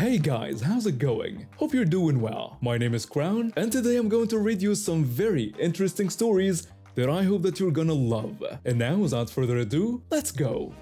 Hey guys, how's it going? Hope you're doing well. My name is Crown, and today I'm going to read you some very interesting stories that I hope that you're gonna love. And now, without further ado, let's go!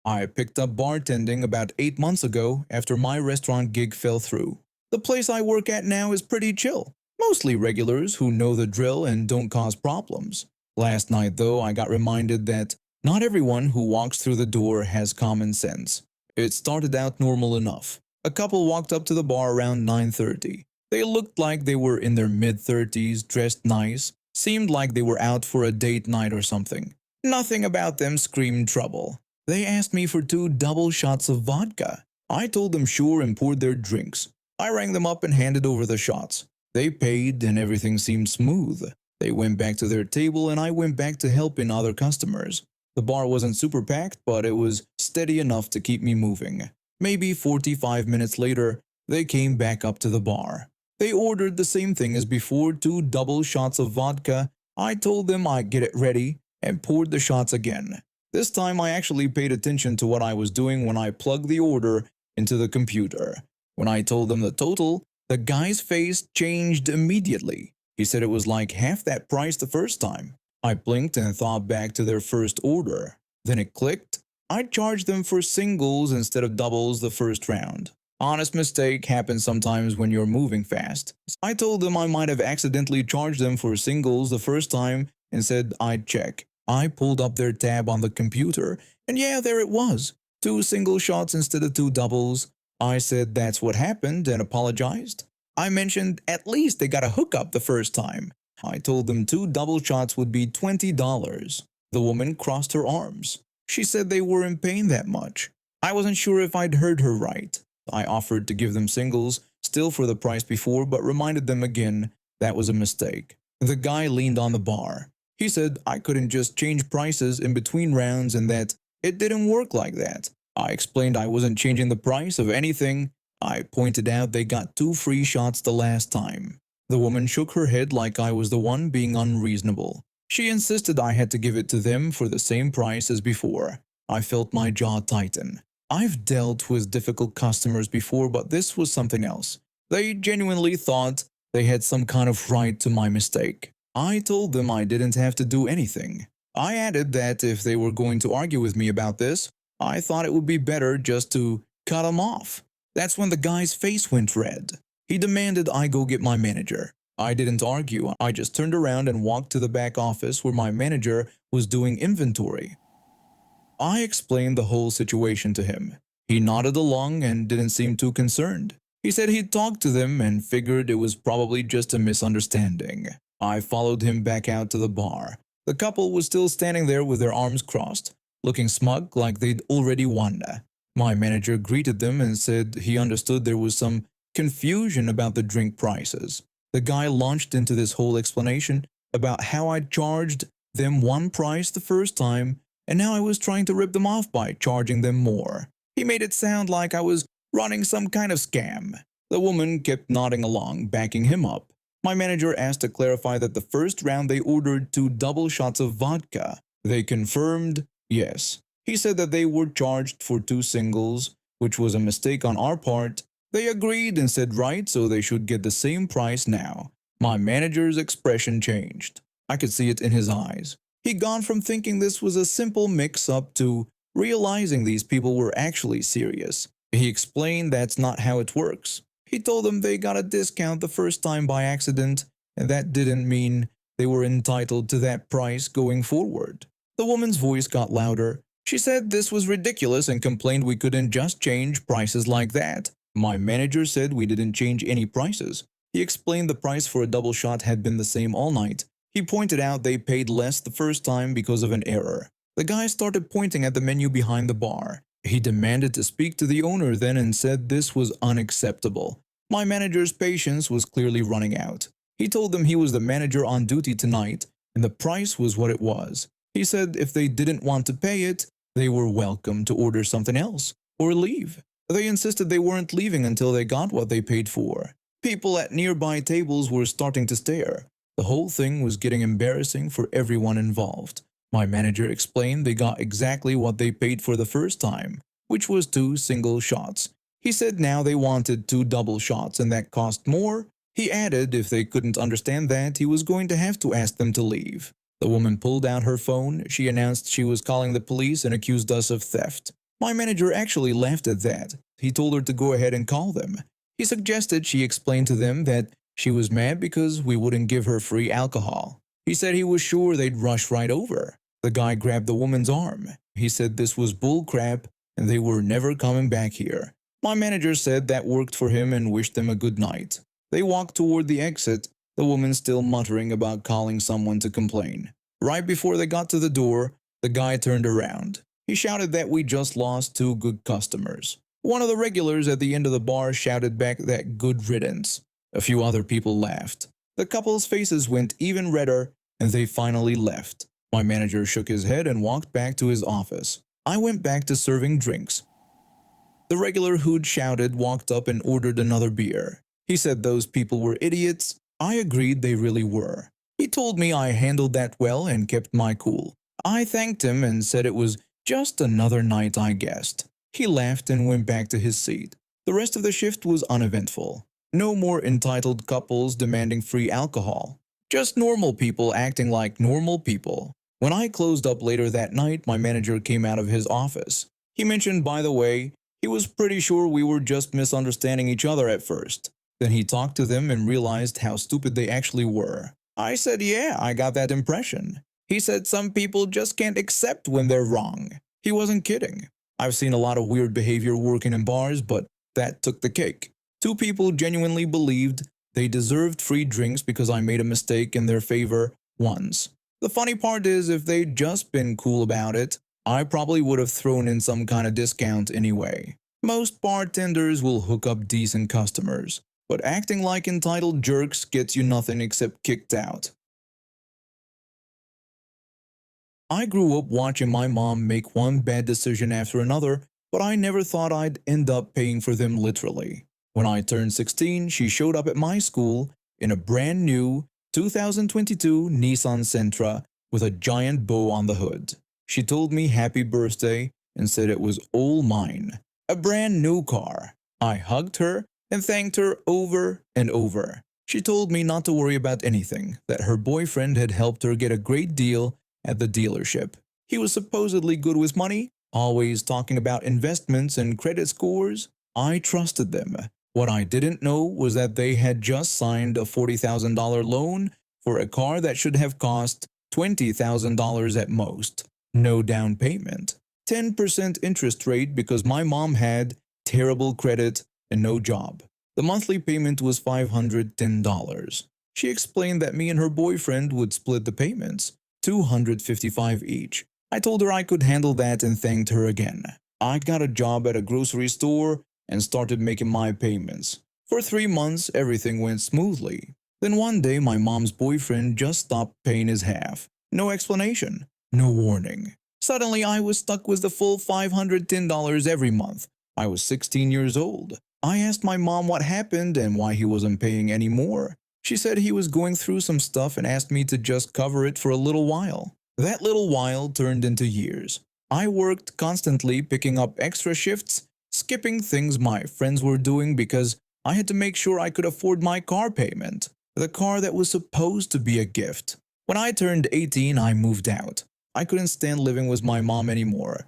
I picked up bartending about 8 months ago after my restaurant gig fell through. The place I work at now is pretty chill, mostly regulars who know the drill and don't cause problems. Last night, though, I got reminded that not everyone who walks through the door has common sense. It started out normal enough. A couple walked up to the bar around 9:30. They looked like they were in their mid-30s, dressed nice, seemed like they were out for a date night or something. Nothing about them screamed trouble. They asked me for 2 double shots of vodka. I told them sure and poured their drinks. I rang them up and handed over the shots. They paid and everything seemed smooth. They went back to their table and I went back to helping other customers. The bar wasn't super packed, but it was steady enough to keep me moving. Maybe 45 minutes later, they came back up to the bar. They ordered the same thing as before, 2 double shots of vodka. I told them I'd get it ready and poured the shots again. This time I actually paid attention to what I was doing when I plugged the order into the computer. When I told them the total, the guy's face changed immediately. He said it was like half that price the first time. I blinked and thought back to their first order. Then it clicked. I charged them for singles instead of doubles the first round. Honest mistake happens sometimes when you're moving fast. I told them I might have accidentally charged them for singles the first time and said I'd check. I pulled up their tab on the computer, and yeah, there it was. 2 single shots instead of 2 doubles. I said that's what happened and apologized. I mentioned at least they got a hookup the first time. I told them 2 double shots would be $20. The woman crossed her arms. She said they weren't paying that much. I wasn't sure if I'd heard her right. I offered to give them singles, still for the price before, but reminded them again that was a mistake. The guy leaned on the bar. He said I couldn't just change prices in between rounds and that it didn't work like that. I explained I wasn't changing the price of anything. I pointed out they got 2 free shots the last time. The woman shook her head like I was the one being unreasonable. She insisted I had to give it to them for the same price as before. I felt my jaw tighten. I've dealt with difficult customers before, but this was something else. They genuinely thought they had some kind of right to my mistake. I told them I didn't have to do anything. I added that if they were going to argue with me about this, I thought it would be better just to cut them off. That's when the guy's face went red. He demanded I go get my manager. I didn't argue. I just turned around and walked to the back office where my manager was doing inventory. I explained the whole situation to him. He nodded along and didn't seem too concerned. He said he'd talked to them and figured it was probably just a misunderstanding. I followed him back out to the bar. The couple was still standing there with their arms crossed, looking smug like they'd already won. My manager greeted them and said he understood there was some confusion about the drink prices. The guy launched into this whole explanation about how I'd charged them one price the first time and now I was trying to rip them off by charging them more. He made it sound like I was running some kind of scam. The woman kept nodding along, backing him up. My manager asked to clarify that the first round they ordered 2 double shots of vodka. They confirmed yes. He said that they were charged for 2 singles, which was a mistake on our part. They agreed and said right, so they should get the same price now. My manager's expression changed. I could see it in his eyes. He'd gone from thinking this was a simple mix-up to realizing these people were actually serious. He explained that's not how it works. He told them they got a discount the first time by accident, and that didn't mean they were entitled to that price going forward. The woman's voice got louder. She said this was ridiculous and complained we couldn't just change prices like that. My manager said we didn't change any prices. He explained the price for a double shot had been the same all night. He pointed out they paid less the first time because of an error. The guy started pointing at the menu behind the bar. He demanded to speak to the owner then and said this was unacceptable. My manager's patience was clearly running out. He told them he was the manager on duty tonight and the price was what it was. He said if they didn't want to pay it, they were welcome to order something else or leave. They insisted they weren't leaving until they got what they paid for. People at nearby tables were starting to stare. The whole thing was getting embarrassing for everyone involved. My manager explained they got exactly what they paid for the first time, which was 2 single shots. He said now they wanted 2 double shots and that cost more. He added if they couldn't understand that, he was going to have to ask them to leave. The woman pulled out her phone. She announced she was calling the police and accused us of theft. My manager actually laughed at that. He told her to go ahead and call them. He suggested she explain to them that she was mad because we wouldn't give her free alcohol. He said he was sure they'd rush right over. The guy grabbed the woman's arm. He said this was bull crap and they were never coming back here. My manager said that worked for him and wished them a good night. They walked toward the exit, the woman still muttering about calling someone to complain. Right before they got to the door, the guy turned around. He shouted that we just lost 2 good customers. One of the regulars at the end of the bar shouted back that good riddance. A few other people laughed. The couple's faces went even redder and they finally left. My manager shook his head and walked back to his office. I went back to serving drinks. The regular who'd shouted walked up and ordered another beer. He said those people were idiots. I agreed they really were. He told me I handled that well and kept my cool. I thanked him and said it was just another night, I guessed. He laughed and went back to his seat. The rest of the shift was uneventful. No more entitled couples demanding free alcohol. Just normal people acting like normal people. When I closed up later that night, my manager came out of his office. He mentioned, by the way, he was pretty sure we were just misunderstanding each other at first. Then he talked to them and realized how stupid they actually were. I said, yeah, I got that impression. He said some people just can't accept when they're wrong. He wasn't kidding. I've seen a lot of weird behavior working in bars, but that took the cake. 2 people genuinely believed they deserved free drinks because I made a mistake in their favor once. The funny part is, if they'd just been cool about it, I probably would have thrown in some kind of discount anyway. Most bartenders will hook up decent customers, but acting like entitled jerks gets you nothing except kicked out. I grew up watching my mom make one bad decision after another, but I never thought I'd end up paying for them literally. When I turned 16, she showed up at my school in a brand new 2022 Nissan Sentra with a giant bow on the hood. She told me happy birthday and said it was all mine. A brand new car. I hugged her and thanked her over and over. She told me not to worry about anything, that her boyfriend had helped her get a great deal at the dealership. He was supposedly good with money, always talking about investments and credit scores. I trusted them. What I didn't know was that they had just signed a $40,000 loan for a car that should have cost $20,000 at most. No down payment. 10% interest rate because my mom had terrible credit and no job. The monthly payment was $510. She explained that me and her boyfriend would split the payments, $255 each. I told her I could handle that and thanked her again. I got a job at a grocery store and started making my payments. For 3 months, everything went smoothly. Then one day, my mom's boyfriend just stopped paying his half. No explanation, no warning. Suddenly, I was stuck with the full $510 every month. I was 16 years old. I asked my mom what happened and why he wasn't paying any more. She said he was going through some stuff and asked me to just cover it for a little while. That little while turned into years. I worked constantly, picking up extra shifts, skipping things my friends were doing because I had to make sure I could afford my car payment, the car that was supposed to be a gift. When I turned 18, I moved out. I couldn't stand living with my mom anymore.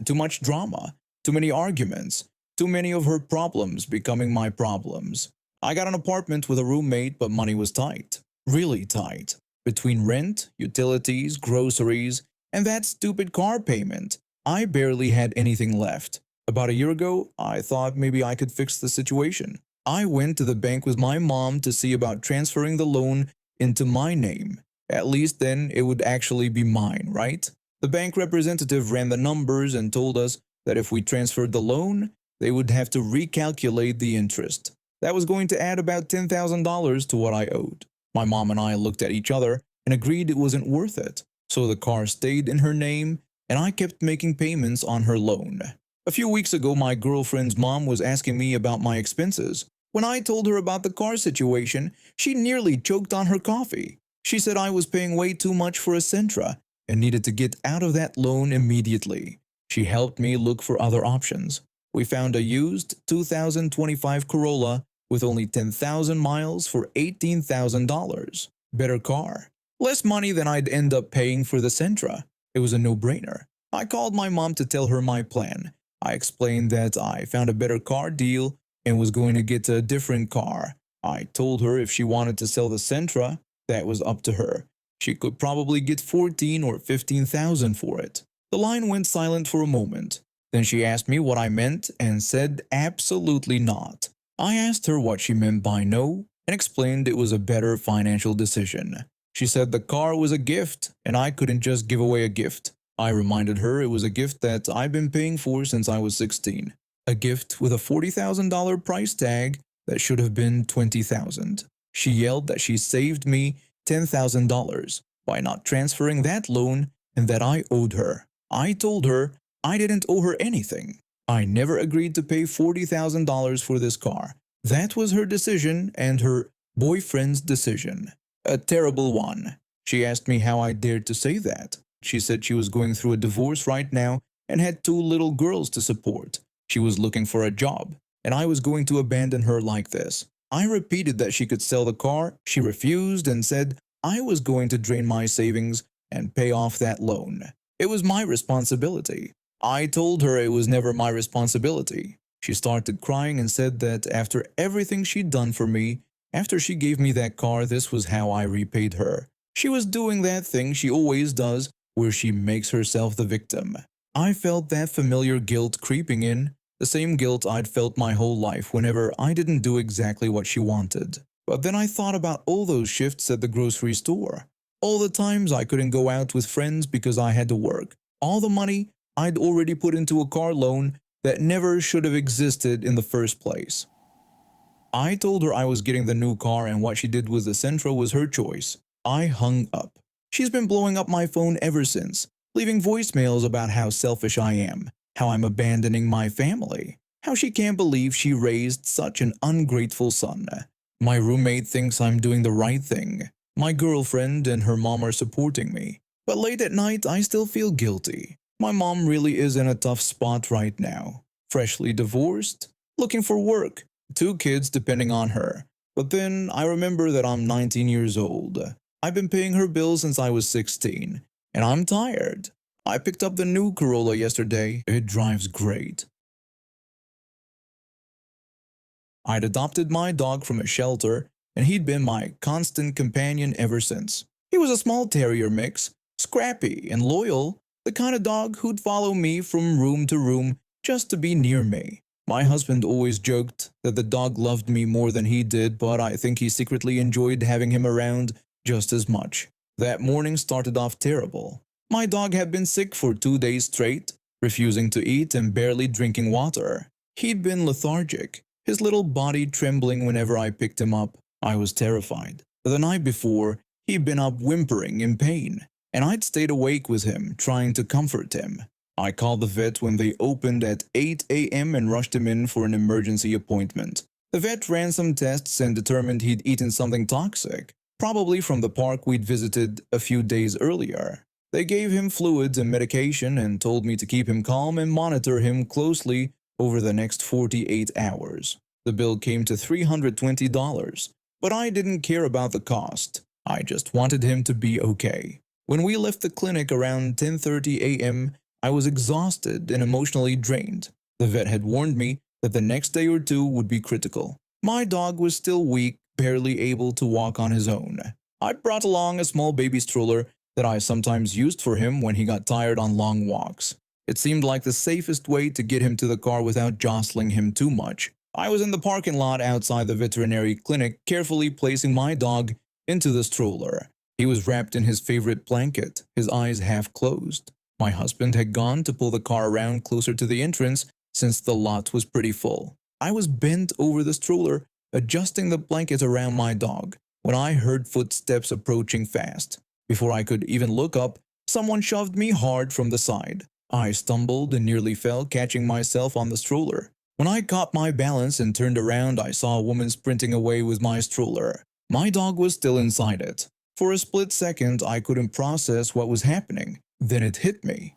Too much drama, too many arguments, too many of her problems becoming my problems. I got an apartment with a roommate, but money was tight, really tight. Between rent, utilities, groceries, and that stupid car payment, I barely had anything left. About a year ago, I thought maybe I could fix the situation. I went to the bank with my mom to see about transferring the loan into my name. At least then it would actually be mine, right? The bank representative ran the numbers and told us that if we transferred the loan, they would have to recalculate the interest. That was going to add about $10,000 to what I owed. My mom and I looked at each other and agreed it wasn't worth it. So the car stayed in her name and I kept making payments on her loan. A few weeks ago, my girlfriend's mom was asking me about my expenses. When I told her about the car situation, she nearly choked on her coffee. She said I was paying way too much for a Sentra and needed to get out of that loan immediately. She helped me look for other options. We found a used 2025 Corolla with only 10,000 miles for $18,000. Better car. Less money than I'd end up paying for the Sentra. It was a no-brainer. I called my mom to tell her my plan. I explained that I found a better car deal and was going to get a different car. I told her if she wanted to sell the Sentra, that was up to her. She could probably get 14 or 15,000 for it. The line went silent for a moment. Then she asked me what I meant and said absolutely not. I asked her what she meant by no and explained it was a better financial decision. She said the car was a gift and I couldn't just give away a gift. I reminded her it was a gift that I've been paying for since I was 16. A gift with a $40,000 price tag that should have been $20,000. She yelled that she saved me $10,000 by not transferring that loan and that I owed her. I told her I didn't owe her anything. I never agreed to pay $40,000 for this car. That was her decision and her boyfriend's decision. A terrible one. She asked me how I dared to say that. She said she was going through a divorce right now and had 2 little girls to support. She was looking for a job, and I was going to abandon her like this. I repeated that she could sell the car. She refused and said I was going to drain my savings and pay off that loan. It was my responsibility. I told her it was never my responsibility. She started crying and said that after everything she'd done for me, after she gave me that car, this was how I repaid her. She was doing that thing she always does, where she makes herself the victim. I felt that familiar guilt creeping in, the same guilt I'd felt my whole life whenever I didn't do exactly what she wanted. But then I thought about all those shifts at the grocery store, all the times I couldn't go out with friends because I had to work, all the money I'd already put into a car loan that never should have existed in the first place. I told her I was getting the new car and what she did with the Sentra was her choice. I hung up. She's been blowing up my phone ever since, leaving voicemails about how selfish I am, how I'm abandoning my family, how she can't believe she raised such an ungrateful son. My roommate thinks I'm doing the right thing. My girlfriend and her mom are supporting me. But late at night, I still feel guilty. My mom really is in a tough spot right now. Freshly divorced, looking for work, 2 kids depending on her. But then I remember that I'm 19 years old. I've been paying her bills since I was 16, and I'm tired. I picked up the new Corolla yesterday. It drives great. I'd adopted my dog from a shelter, and he'd been my constant companion ever since. He was a small terrier mix, scrappy and loyal, the kind of dog who'd follow me from room to room just to be near me. My husband always joked that the dog loved me more than he did, but I think he secretly enjoyed having him around just as much. That morning started off terrible. My dog had been sick for 2 days straight, refusing to eat and barely drinking water. He'd been lethargic, his little body trembling whenever I picked him up. I was terrified. The night before, he'd been up whimpering in pain, and I'd stayed awake with him, trying to comfort him. I called the vet when they opened at 8 a.m. and rushed him in for an emergency appointment. The vet ran some tests and determined he'd eaten something toxic, probably from the park we'd visited a few days earlier. They gave him fluids and medication and told me to keep him calm and monitor him closely over the next 48 hours. The bill came to $320, but I didn't care about the cost. I just wanted him to be okay. When we left the clinic around 10:30 a.m., I was exhausted and emotionally drained. The vet had warned me that the next day or 2 would be critical. My dog was still weak, barely able to walk on his own. I brought along a small baby stroller that I sometimes used for him when he got tired on long walks. It seemed like the safest way to get him to the car without jostling him too much. I was in the parking lot outside the veterinary clinic, carefully placing my dog into the stroller. He was wrapped in his favorite blanket, his eyes half closed. My husband had gone to pull the car around closer to the entrance since the lot was pretty full. I was bent over the stroller, adjusting the blanket around my dog, when I heard footsteps approaching fast. Before I could even look up, someone shoved me hard from the side. I stumbled and nearly fell, catching myself on the stroller. When I caught my balance and turned around, I saw a woman sprinting away with my stroller. My dog was still inside it. For a split second, I couldn't process what was happening. Then it hit me.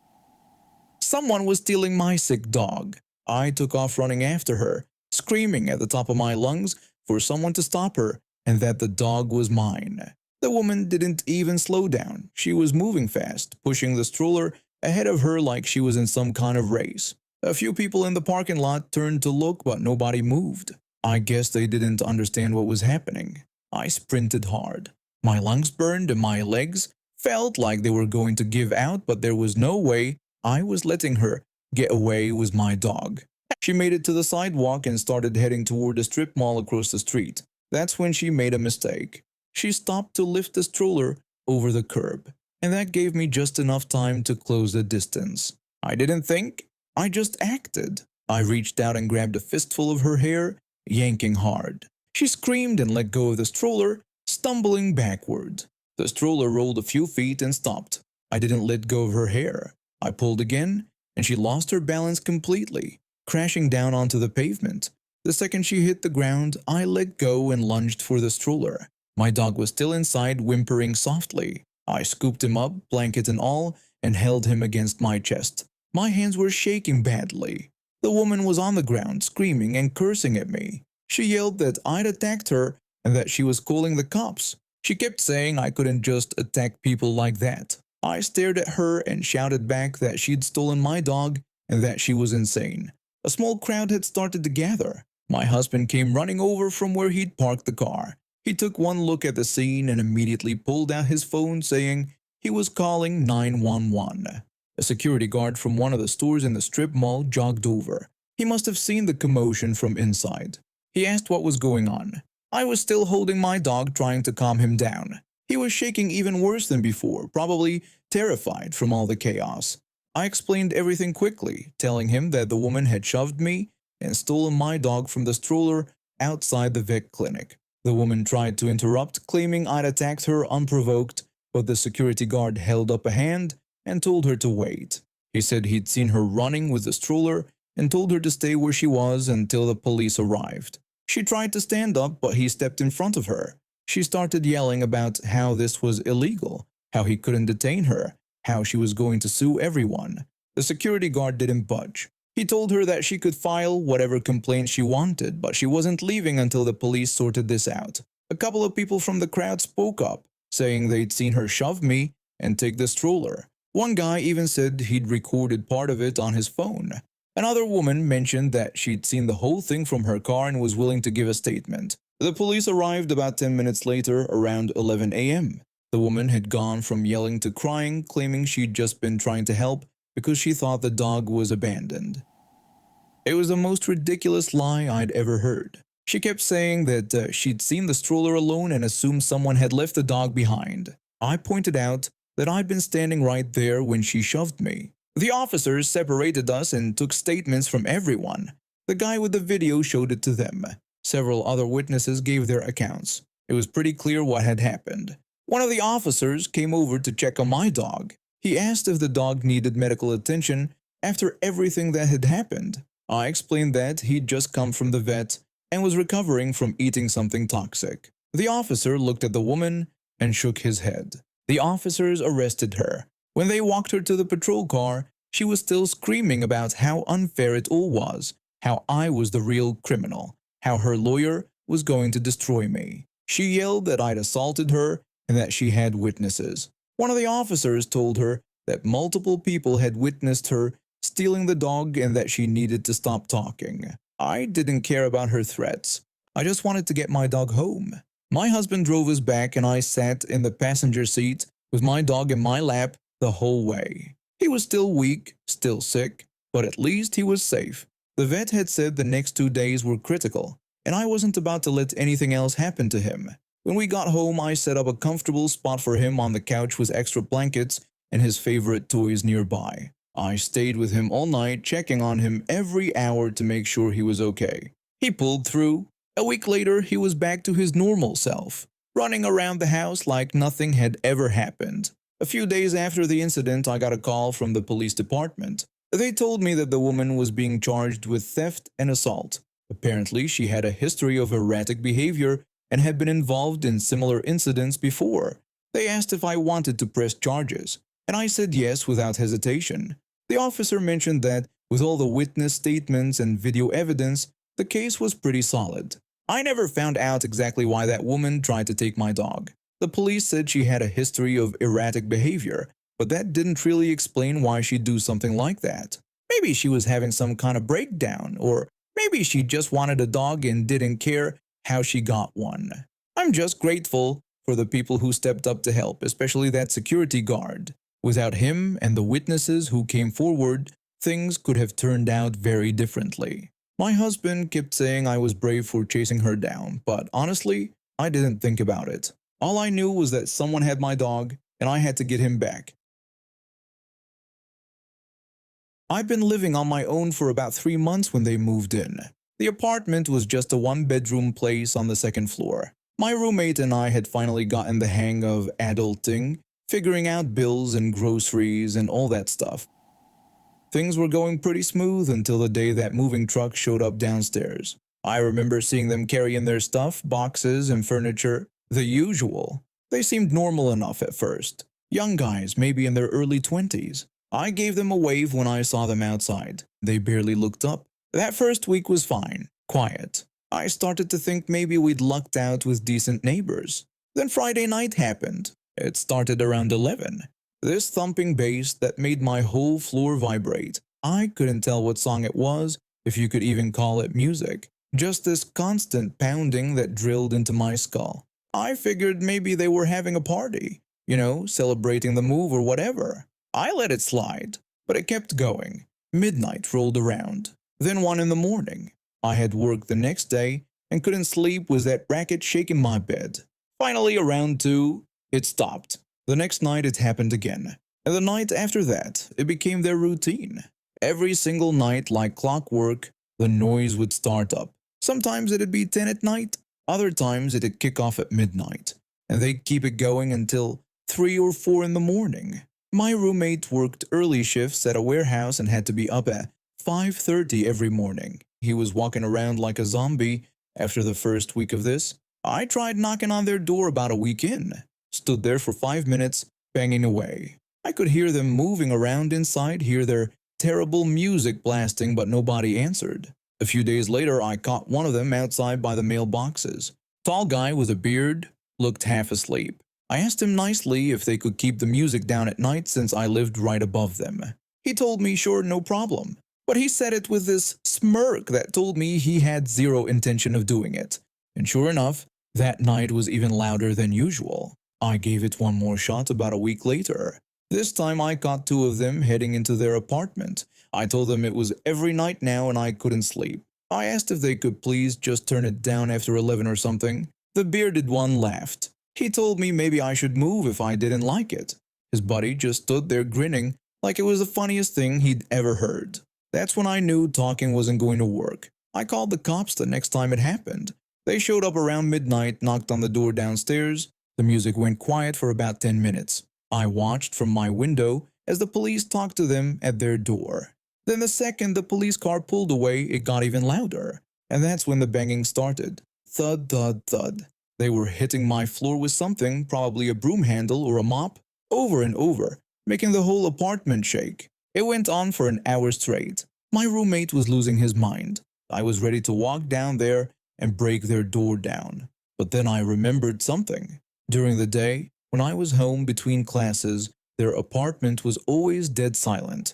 Someone was stealing my sick dog. I took off running after her, screaming at the top of my lungs for someone to stop her and that the dog was mine. The woman didn't even slow down. She was moving fast, pushing the stroller ahead of her like she was in some kind of race. A few people in the parking lot turned to look, but nobody moved. I guess they didn't understand what was happening. I sprinted hard. My lungs burned and my legs felt like they were going to give out, but there was no way I was letting her get away with my dog. She made it to the sidewalk and started heading toward the strip mall across the street. That's when she made a mistake. She stopped to lift the stroller over the curb, and that gave me just enough time to close the distance. I didn't think, I just acted. I reached out and grabbed a fistful of her hair, yanking hard. She screamed and let go of the stroller, stumbling backward. The stroller rolled a few feet and stopped. I didn't let go of her hair. I pulled again, and she lost her balance completely, crashing down onto the pavement. The second she hit the ground, I let go and lunged for the stroller. My dog was still inside, whimpering softly. I scooped him up, blanket and all, and held him against my chest. My hands were shaking badly. The woman was on the ground, screaming and cursing at me. She yelled that I'd attacked her and that she was calling the cops. She kept saying I couldn't just attack people like that. I stared at her and shouted back that she'd stolen my dog and that she was insane. A small crowd had started to gather. My husband came running over from where he'd parked the car. He took one look at the scene and immediately pulled out his phone, saying he was calling 911. A security guard from one of the stores in the strip mall jogged over. He must have seen the commotion from inside. He asked what was going on. I was still holding my dog, trying to calm him down. He was shaking even worse than before, probably terrified from all the chaos. I explained everything quickly, telling him that the woman had shoved me and stolen my dog from the stroller outside the vet clinic. The woman tried to interrupt, claiming I'd attacked her unprovoked, but the security guard held up a hand and told her to wait. He said he'd seen her running with the stroller and told her to stay where she was until the police arrived. She tried to stand up, but he stepped in front of her. She started yelling about how this was illegal, how he couldn't detain her, how she was going to sue everyone. The security guard didn't budge. He told her that she could file whatever complaint she wanted, but she wasn't leaving until the police sorted this out. A couple of people from the crowd spoke up, saying they'd seen her shove me and take the stroller. One guy even said he'd recorded part of it on his phone. Another woman mentioned that she'd seen the whole thing from her car and was willing to give a statement. The police arrived about 10 minutes later, around 11 a.m. The woman had gone from yelling to crying, claiming she'd just been trying to help because she thought the dog was abandoned. It was the most ridiculous lie I'd ever heard. She kept saying that she'd seen the stroller alone and assumed someone had left the dog behind. I pointed out that I'd been standing right there when she shoved me. The officers separated us and took statements from everyone. The guy with the video showed it to them. Several other witnesses gave their accounts. It was pretty clear what had happened. One of the officers came over to check on my dog. He asked if the dog needed medical attention after everything that had happened. I explained that he'd just come from the vet and was recovering from eating something toxic. The officer looked at the woman and shook his head. The officers arrested her. When they walked her to the patrol car, she was still screaming about how unfair it all was, how I was the real criminal, how her lawyer was going to destroy me. She yelled that I'd assaulted her and that she had witnesses. One of the officers told her that multiple people had witnessed her stealing the dog and that she needed to stop talking. I didn't care about her threats. I just wanted to get my dog home. My husband drove us back and I sat in the passenger seat with my dog in my lap the whole way. He was still weak, still sick, but at least he was safe. The vet had said the next 2 days were critical, and I wasn't about to let anything else happen to him. When we got home, I set up a comfortable spot for him on the couch with extra blankets and his favorite toys nearby. I stayed with him all night, checking on him every hour to make sure he was okay. He pulled through. A week later, he was back to his normal self, running around the house like nothing had ever happened. A few days after the incident, I got a call from the police department. They told me that the woman was being charged with theft and assault. Apparently, she had a history of erratic behavior and had been involved in similar incidents before. They asked if I wanted to press charges, and I said yes without hesitation. The officer mentioned that, with all the witness statements and video evidence, the case was pretty solid. I never found out exactly why that woman tried to take my dog. The police said she had a history of erratic behavior, but that didn't really explain why she'd do something like that. Maybe she was having some kind of breakdown, or maybe she just wanted a dog and didn't care how she got one. I'm just grateful for the people who stepped up to help, especially that security guard. Without him and the witnesses who came forward, things could have turned out very differently. My husband kept saying I was brave for chasing her down, but honestly, I didn't think about it. All I knew was that someone had my dog, and I had to get him back. I'd been living on my own for about 3 months when they moved in. The apartment was just a one-bedroom place on the second floor. My roommate and I had finally gotten the hang of adulting, figuring out bills and groceries and all that stuff. Things were going pretty smooth until the day that moving truck showed up downstairs. I remember seeing them carry in their stuff, boxes and furniture, the usual. They seemed normal enough at first. Young guys, maybe in their early 20s. I gave them a wave when I saw them outside. They barely looked up. That first week was fine, quiet. I started to think maybe we'd lucked out with decent neighbors. Then Friday night happened. It started around 11. This thumping bass that made my whole floor vibrate. I couldn't tell what song it was, if you could even call it music. Just this constant pounding that drilled into my skull. I figured maybe they were having a party, celebrating the move or whatever. I let it slide, but it kept going. Midnight rolled around, then 1 in the morning. I had work the next day and couldn't sleep with that racket shaking my bed. Finally, around 2, it stopped. The next night it happened again, and the night after that, it became their routine. Every single night, like clockwork, the noise would start up. Sometimes it'd be 10 at night, other times it'd kick off at midnight, and they'd keep it going until 3 or 4 in the morning. My roommate worked early shifts at a warehouse and had to be up at 5:30 every morning. He was walking around like a zombie after the first week of this. I tried knocking on their door about a week in. Stood there for 5 minutes, banging away. I could hear them moving around inside, hear their terrible music blasting, but nobody answered. A few days later, I caught one of them outside by the mailboxes. Tall guy with a beard, looked half asleep. I asked him nicely if they could keep the music down at night since I lived right above them. He told me sure, no problem. But he said it with this smirk that told me he had zero intention of doing it. And sure enough, that night was even louder than usual. I gave it one more shot about a week later. This time I caught 2 of them heading into their apartment. I told them it was every night now and I couldn't sleep. I asked if they could please just turn it down after 11 or something. The bearded one laughed. He told me maybe I should move if I didn't like it. His buddy just stood there grinning like it was the funniest thing he'd ever heard. That's when I knew talking wasn't going to work. I called the cops the next time it happened. They showed up around midnight, knocked on the door downstairs. The music went quiet for about 10 minutes. I watched from my window as the police talked to them at their door. Then the second the police car pulled away, it got even louder. And that's when the banging started. Thud, thud, thud. They were hitting my floor with something, probably a broom handle or a mop, over and over, making the whole apartment shake. It went on for an hour straight. My roommate was losing his mind. I was ready to walk down there and break their door down. But then I remembered something. During the day, when I was home between classes, their apartment was always dead silent.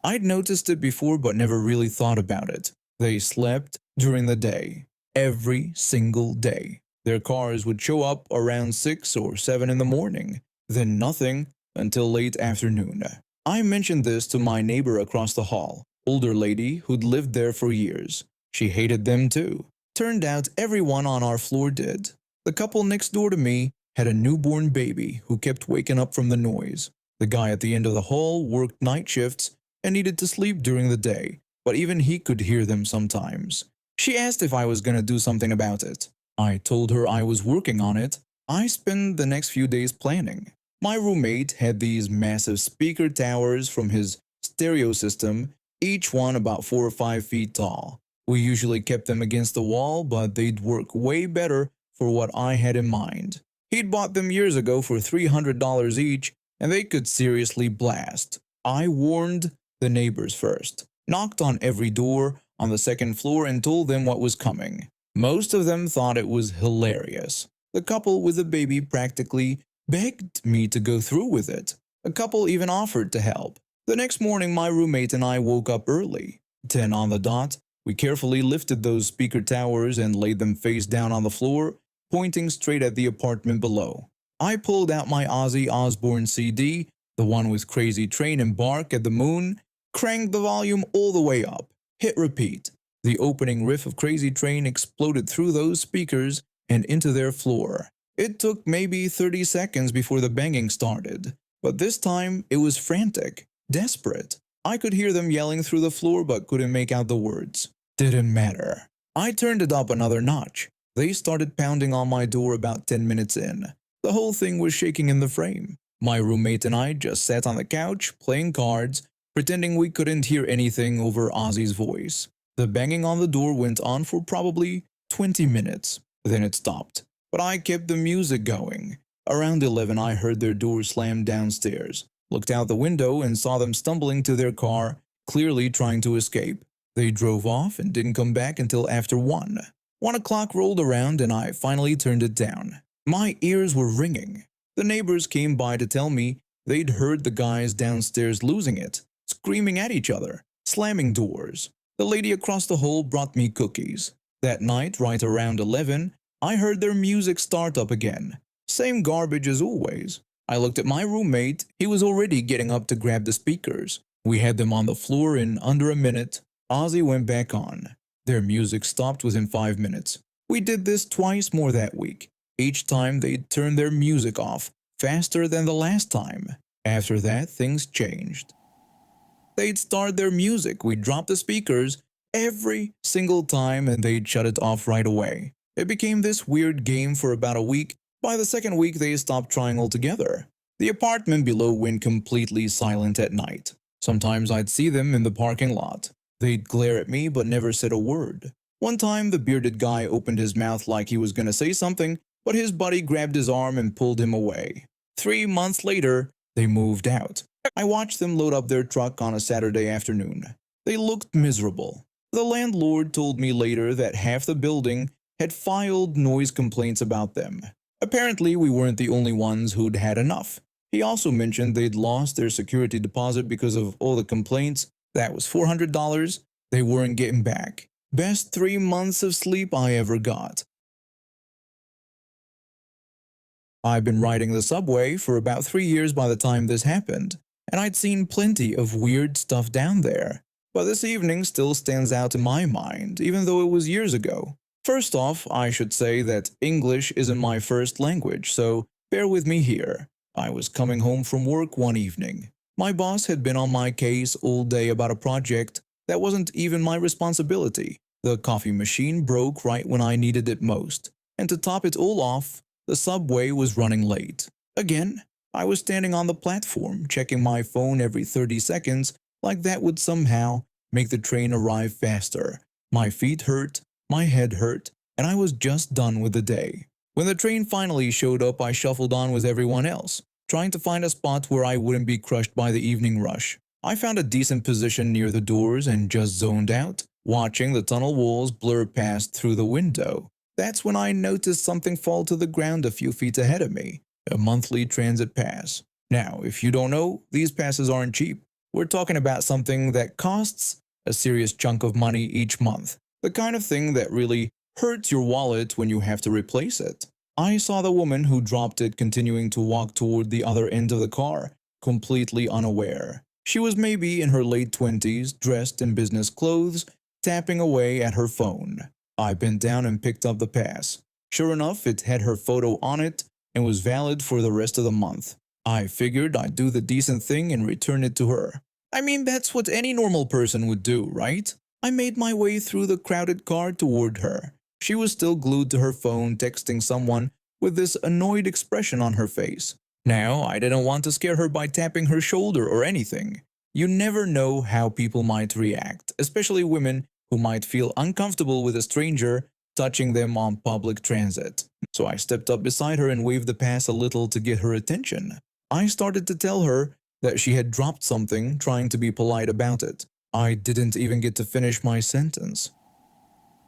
I'd noticed it before but never really thought about it. They slept during the day, every single day. Their cars would show up around 6 or 7 in the morning, then nothing until late afternoon. I mentioned this to my neighbor across the hall, older lady who'd lived there for years. She hated them too. Turned out everyone on our floor did. The couple next door to me had a newborn baby who kept waking up from the noise. The guy at the end of the hall worked night shifts and needed to sleep during the day, but even he could hear them sometimes. She asked if I was going to do something about it. I told her I was working on it. I spent the next few days planning. My roommate had these massive speaker towers from his stereo system, each one about 4 or 5 feet tall. We usually kept them against the wall, but they'd work way better for what I had in mind. He'd bought them years ago for $300 each, and they could seriously blast. I warned the neighbors first, knocked on every door on the second floor and told them what was coming. Most of them thought it was hilarious. The couple with the baby practically begged me to go through with it. A couple even offered to help. The next morning, my roommate and I woke up early. 10 on the dot, we carefully lifted those speaker towers and laid them face down on the floor, pointing straight at the apartment below. I pulled out my Ozzy Osbourne CD, the one with Crazy Train and Bark at the Moon, cranked the volume all the way up, hit repeat. The opening riff of Crazy Train exploded through those speakers and into their floor. It took maybe 30 seconds before the banging started, but this time it was frantic, desperate. I could hear them yelling through the floor but couldn't make out the words. Didn't matter. I turned it up another notch. They started pounding on my door about 10 minutes in. The whole thing was shaking in the frame. My roommate and I just sat on the couch, playing cards, pretending we couldn't hear anything over Ozzy's voice. The banging on the door went on for probably 20 minutes. Then it stopped. But I kept the music going. Around 11, I heard their door slam downstairs, looked out the window and saw them stumbling to their car, clearly trying to escape. They drove off and didn't come back until after 1. 1 o'clock rolled around and I finally turned it down. My ears were ringing. The neighbors came by to tell me they'd heard the guys downstairs losing it, screaming at each other, slamming doors. The lady across the hall brought me cookies. That night, right around 11, I heard their music start up again. Same garbage as always. I looked at my roommate. He was already getting up to grab the speakers. We had them on the floor in under a minute. Ozzy went back on. Their music stopped within 5 minutes. We did this twice more that week. Each time they'd turn their music off, faster than the last time. After that, things changed. They'd start their music, we'd drop the speakers every single time and they'd shut it off right away. It became this weird game for about a week. By the second week, they stopped trying altogether. The apartment below went completely silent at night. Sometimes I'd see them in the parking lot. They'd glare at me but never said a word. One time, the bearded guy opened his mouth like he was going to say something, but his buddy grabbed his arm and pulled him away. 3 months later, they moved out. I watched them load up their truck on a Saturday afternoon. They looked miserable. The landlord told me later that half the building had filed noise complaints about them. Apparently, we weren't the only ones who'd had enough. He also mentioned they'd lost their security deposit because of all the complaints. That was $400 they weren't getting back. Best 3 months of sleep I ever got. I've been riding the subway for about 3 years by the time this happened, and I'd seen plenty of weird stuff down there. But this evening still stands out in my mind, even though it was years ago. First off, I should say that English isn't my first language, so bear with me here. I was coming home from work one evening. My boss had been on my case all day about a project that wasn't even my responsibility. The coffee machine broke right when I needed it most, and to top it all off, the subway was running late. Again, I was standing on the platform, checking my phone every 30 seconds, like that would somehow make the train arrive faster. My feet hurt, my head hurt, and I was just done with the day. When the train finally showed up, I shuffled on with everyone else, trying to find a spot where I wouldn't be crushed by the evening rush. I found a decent position near the doors and just zoned out, watching the tunnel walls blur past through the window. That's when I noticed something fall to the ground a few feet ahead of me, a monthly transit pass. Now, if you don't know, these passes aren't cheap. We're talking about something that costs a serious chunk of money each month, the kind of thing that really hurts your wallet when you have to replace it. I saw the woman who dropped it continuing to walk toward the other end of the car, completely unaware. She was maybe in her late 20s, dressed in business clothes, tapping away at her phone. I bent down and picked up the pass. Sure enough, it had her photo on it and was valid for the rest of the month. I figured I'd do the decent thing and return it to her. I mean, that's what any normal person would do, right? I made my way through the crowded car toward her. She was still glued to her phone, texting someone with this annoyed expression on her face. Now, I didn't want to scare her by tapping her shoulder or anything. You never know how people might react, especially women who might feel uncomfortable with a stranger touching them on public transit. So I stepped up beside her and waved the pass a little to get her attention. I started to tell her that she had dropped something, trying to be polite about it. I didn't even get to finish my sentence.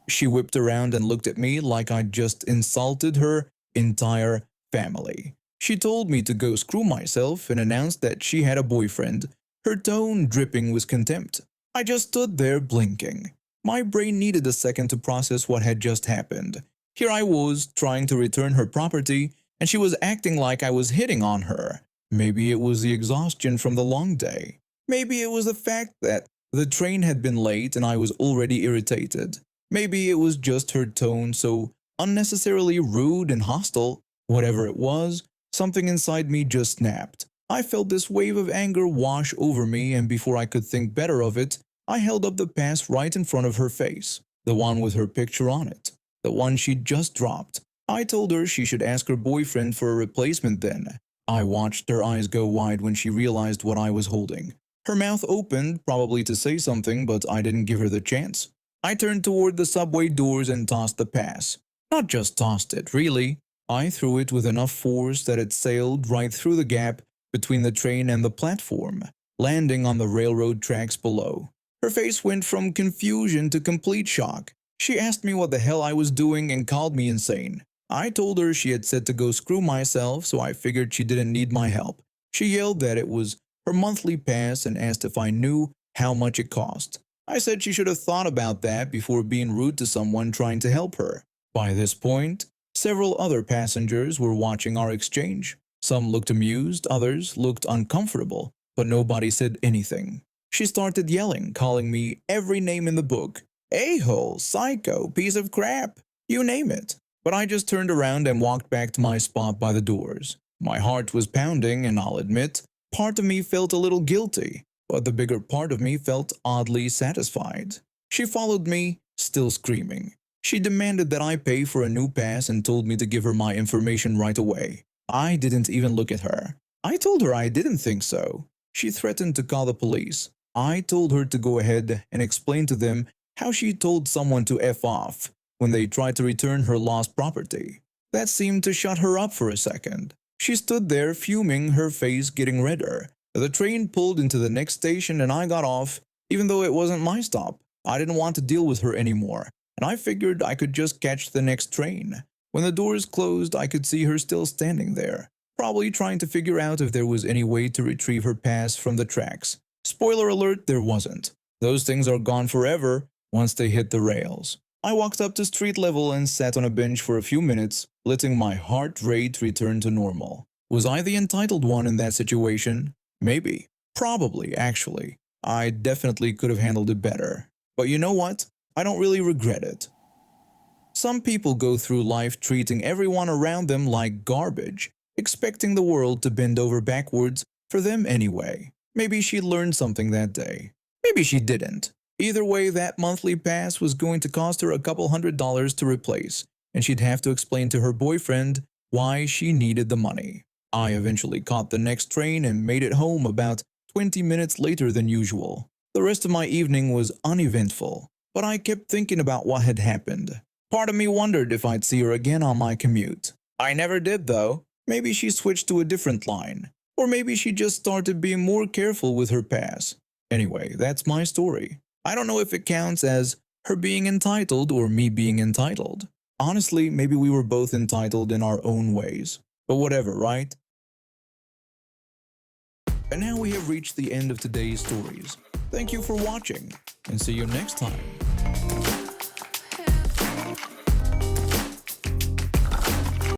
She whipped around and looked at me like I'd just insulted her entire family. She told me to go screw myself and announced that she had a boyfriend, her tone dripping with contempt. I just stood there blinking. My brain needed a second to process what had just happened. Here I was, trying to return her property, and she was acting like I was hitting on her. Maybe it was the exhaustion from the long day. Maybe it was the fact that the train had been late and I was already irritated. Maybe it was just her tone, so unnecessarily rude and hostile. Whatever it was, something inside me just snapped. I felt this wave of anger wash over me, and before I could think better of it, I held up the pass right in front of her face, the one with her picture on it, the one she'd just dropped. I told her she should ask her boyfriend for a replacement then. I watched her eyes go wide when she realized what I was holding. Her mouth opened, probably to say something, but I didn't give her the chance. I turned toward the subway doors and tossed the pass. Not just tossed it, really. I threw it with enough force that it sailed right through the gap between the train and the platform, landing on the railroad tracks below. Her face went from confusion to complete shock. She asked me what the hell I was doing and called me insane. I told her she had said to go screw myself, so I figured she didn't need my help. She yelled that it was her monthly pass and asked if I knew how much it cost. I said she should have thought about that before being rude to someone trying to help her. By this point, several other passengers were watching our exchange. Some looked amused, others looked uncomfortable, but nobody said anything. She started yelling, calling me every name in the book. A-hole, psycho, piece of crap, you name it. But I just turned around and walked back to my spot by the doors. My heart was pounding, and I'll admit, part of me felt a little guilty, but the bigger part of me felt oddly satisfied. She followed me, still screaming. She demanded that I pay for a new pass and told me to give her my information right away. I didn't even look at her. I told her I didn't think so. She threatened to call the police. I told her to go ahead and explain to them how she told someone to F off when they tried to return her lost property. That seemed to shut her up for a second. She stood there fuming, her face getting redder. The train pulled into the next station and I got off, even though it wasn't my stop. I didn't want to deal with her anymore, and I figured I could just catch the next train. When the doors closed, I could see her still standing there, probably trying to figure out if there was any way to retrieve her pass from the tracks. Spoiler alert, there wasn't. Those things are gone forever once they hit the rails. I walked up to street level and sat on a bench for a few minutes, letting my heart rate return to normal. Was I the entitled one in that situation? Maybe. Probably, actually. I definitely could have handled it better. But you know what? I don't really regret it. Some people go through life treating everyone around them like garbage, expecting the world to bend over backwards for them anyway. Maybe she learned something that day. Maybe she didn't. Either way, that monthly pass was going to cost her a couple $100s to replace, and she'd have to explain to her boyfriend why she needed the money. I eventually caught the next train and made it home about 20 minutes later than usual. The rest of my evening was uneventful, but I kept thinking about what had happened. Part of me wondered if I'd see her again on my commute. I never did, though. Maybe she switched to a different line, or maybe she just started being more careful with her pass. Anyway, that's my story. I don't know if it counts as her being entitled or me being entitled. Honestly, maybe we were both entitled in our own ways. But whatever, right? And now we have reached the end of today's stories. Thank you for watching, and see you next time.